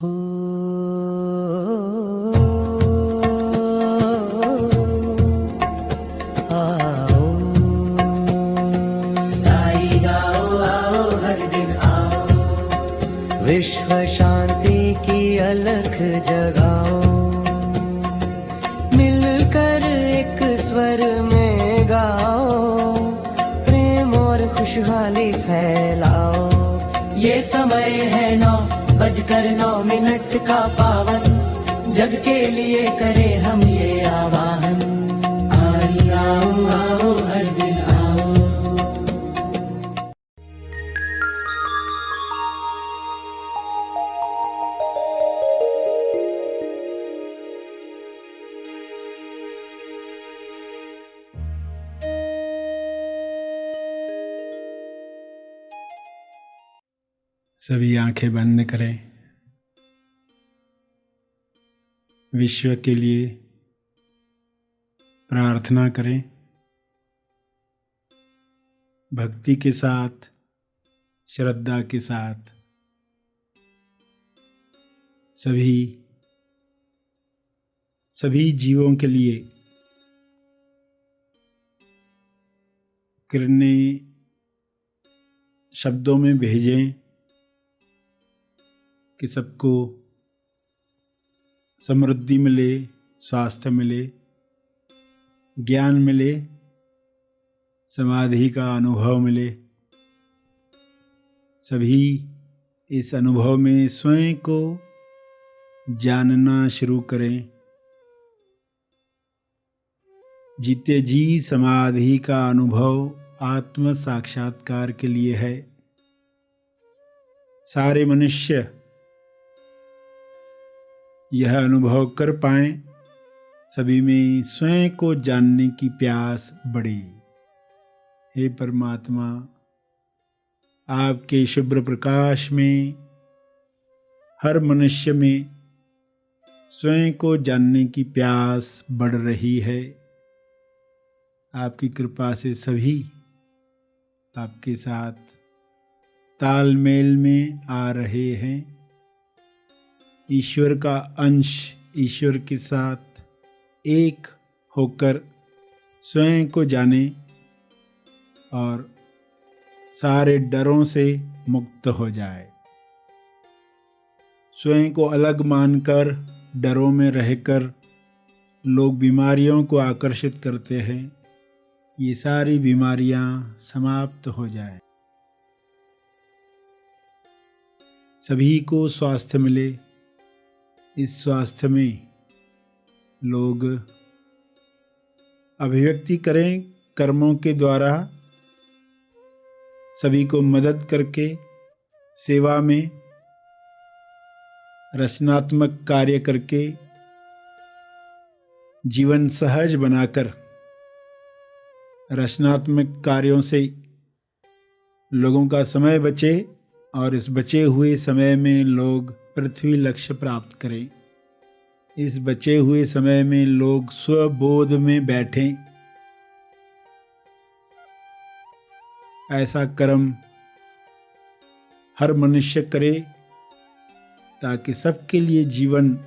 ओ आओ साई गाओ आओ हर दिन आओ, विश्व शांति की अलख जगाओ, मिलकर एक स्वर में गाओ, प्रेम और खुशहाली फैलाओ। ये समय है 9:09 का पावन, जग के लिए करें हम ये आवाहन। आई आओ आओ हर दिन आओ। सभी आंखें बंद करें। विश्व के लिए प्रार्थना करें। भक्ति के साथ, श्रद्धा के साथ सभी जीवों के लिए किरणें शब्दों में भेजें कि सबको समृद्धि मिले, स्वास्थ्य मिले, ज्ञान मिले, समाधि का अनुभव मिले। सभी इस अनुभव में स्वयं को जानना शुरू करें। जीते जी समाधि का अनुभव आत्म साक्षात्कार के लिए है। सारे मनुष्य यह अनुभव कर पाएं, सभी में स्वयं को जानने की प्यास बढ़े। हे परमात्मा, आपके शुभ्र प्रकाश में हर मनुष्य में स्वयं को जानने की प्यास बढ़ रही है। आपकी कृपा से सभी आपके साथ तालमेल में आ रहे हैं। ईश्वर का अंश ईश्वर के साथ एक होकर स्वयं को जाने और सारे डरों से मुक्त हो जाए। स्वयं को अलग मानकर डरों में रहकर लोग बीमारियों को आकर्षित करते हैं। ये सारी बीमारियां समाप्त हो जाए। सभी को स्वास्थ्य मिले। इस स्वास्थ्य में लोग अभिव्यक्ति करें कर्मों के द्वारा, सभी को मदद करके सेवा में रचनात्मक कार्य करके जीवन सहज बनाकर रचनात्मक कार्यों से लोगों का समय बचे और इस बचे हुए समय में लोग पृथ्वी लक्ष्य प्राप्त करें। इस बचे हुए समय में लोग स्वबोध में बैठें। ऐसा कर्म हर मनुष्य करे ताकि सबके लिए जीवन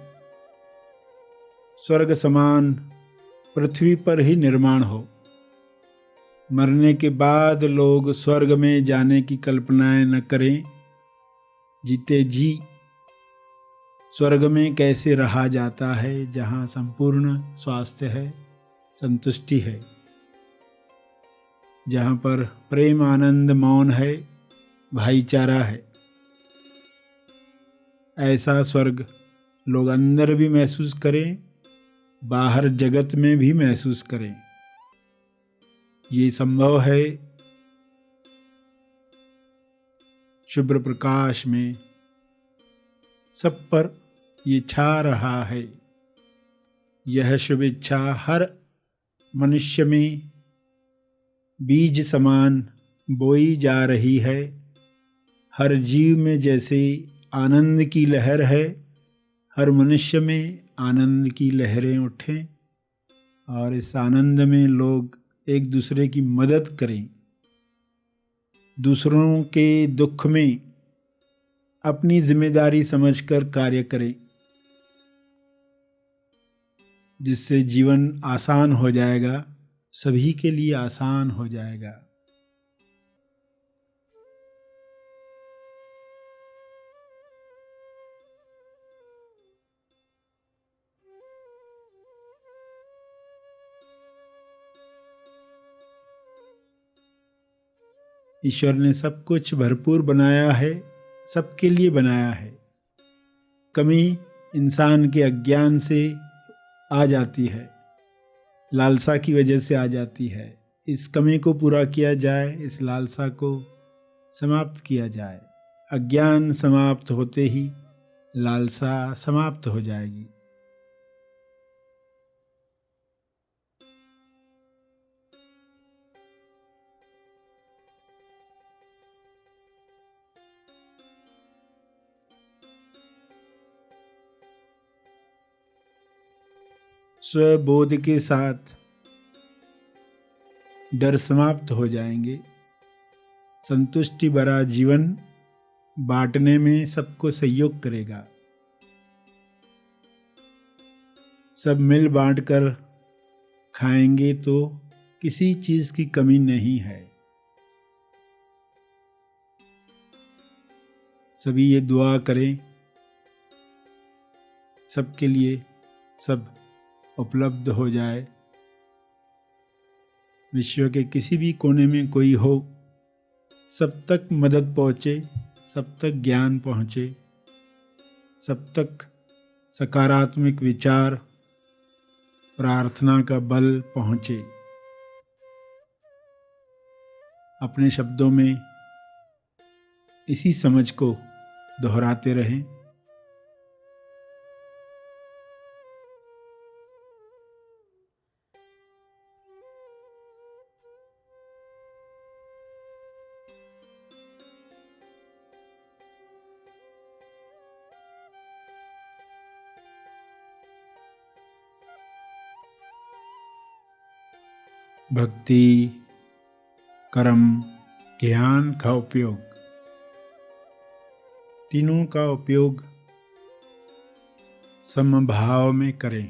स्वर्ग समान पृथ्वी पर ही निर्माण हो। मरने के बाद लोग स्वर्ग में जाने की कल्पनाएं न करें। जीते जी स्वर्ग में कैसे रहा जाता है, जहाँ संपूर्ण स्वास्थ्य है, संतुष्टि है, जहाँ पर प्रेम आनंद मौन है, भाईचारा है। ऐसा स्वर्ग लोग अंदर भी महसूस करें, बाहर जगत में भी महसूस करें। ये संभव है शुभ्र प्रकाश में सब पर ये छा रहा है। यह शुभ इच्छा हर मनुष्य में बीज समान बोई जा रही है। हर जीव में जैसे आनंद की लहर है, हर मनुष्य में आनंद की लहरें उठें और इस आनंद में लोग एक दूसरे की मदद करें। दूसरों के दुख में अपनी जिम्मेदारी समझकर कार्य करें, जिससे जीवन आसान हो जाएगा, सभी के लिए आसान हो जाएगा। ईश्वर ने सब कुछ भरपूर बनाया है, सबके लिए बनाया है। कमी इंसान के अज्ञान से आ जाती है, लालसा की वजह से आ जाती है। इस कमी को पूरा किया जाए, इस लालसा को समाप्त किया जाए। अज्ञान समाप्त होते ही लालसा समाप्त हो जाएगी। स्वबोध के साथ डर समाप्त हो जाएंगे। संतुष्टि भरा जीवन बांटने में सबको सहयोग करेगा। सब मिल बांट कर खाएंगे तो किसी चीज की कमी नहीं है। सभी ये दुआ करें, सबके लिए सब उपलब्ध हो जाए। विश्व के किसी भी कोने में कोई हो, सब तक मदद पहुँचे, सब तक ज्ञान पहुँचे, सब तक सकारात्मक विचार, प्रार्थना का बल पहुँचे। अपने शब्दों में इसी समझ को दोहराते रहें। भक्ति, कर्म, ज्ञान का उपयोग, तीनों का उपयोग समभाव में करें।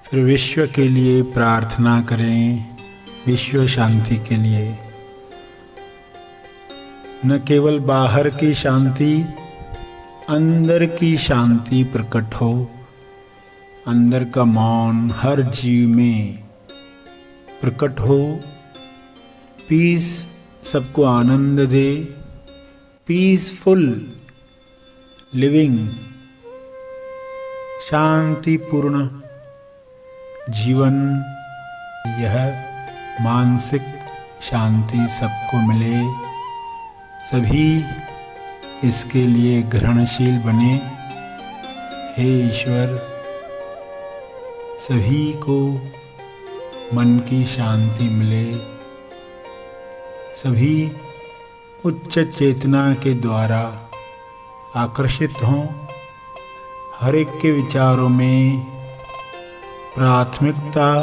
फिर विश्व के लिए प्रार्थना करें, विश्व शांति के लिए। न केवल बाहर की शांति, अंदर की शांति प्रकट हो। अंदर का मौन हर जीव में प्रकट हो। पीस सबको आनंद दे। पीसफुल लिविंग, शांतिपूर्ण जीवन, यह मानसिक शांति सबको मिले। सभी इसके लिए ग्रहणशील बने। हे ईश्वर, सभी को मन की शांति मिले। सभी उच्च चेतना के द्वारा आकर्षित हों। हर एक के विचारों में प्राथमिकता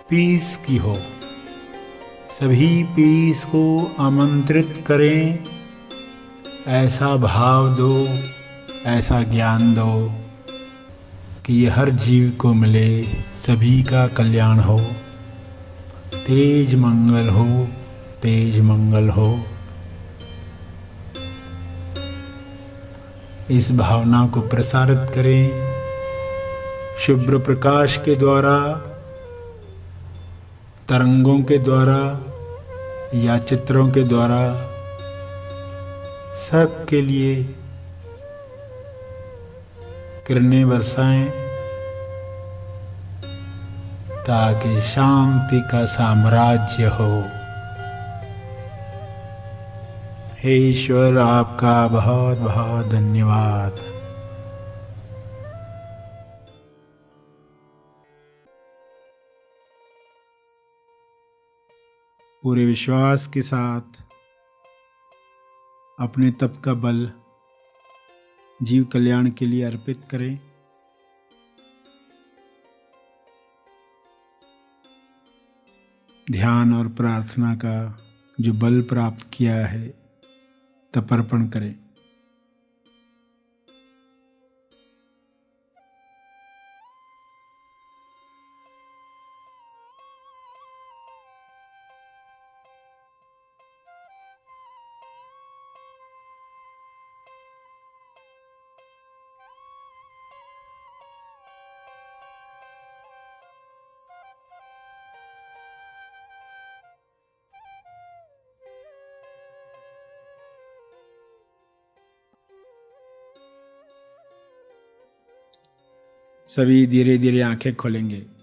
पीस की हो। सभी पीस को आमंत्रित करें। ऐसा भाव दो, ऐसा ज्ञान दो कि ये हर जीव को मिले, सभी का कल्याण हो। तेज मंगल हो, तेज मंगल हो। इस भावना को प्रसारित करें शुभ्र प्रकाश के द्वारा, तरंगों के द्वारा या चित्रों के द्वारा। सबके लिए किरणें बरसाएं ताकि शांति का साम्राज्य हो। हे ईश्वर, आपका बहुत बहुत धन्यवाद। पूरे विश्वास के साथ अपने तप का बल जीव कल्याण के लिए अर्पित करें। ध्यान और प्रार्थना का जो बल प्राप्त किया है तप अर्पण करें। सभी धीरे धीरे आंखें खोलेंगे।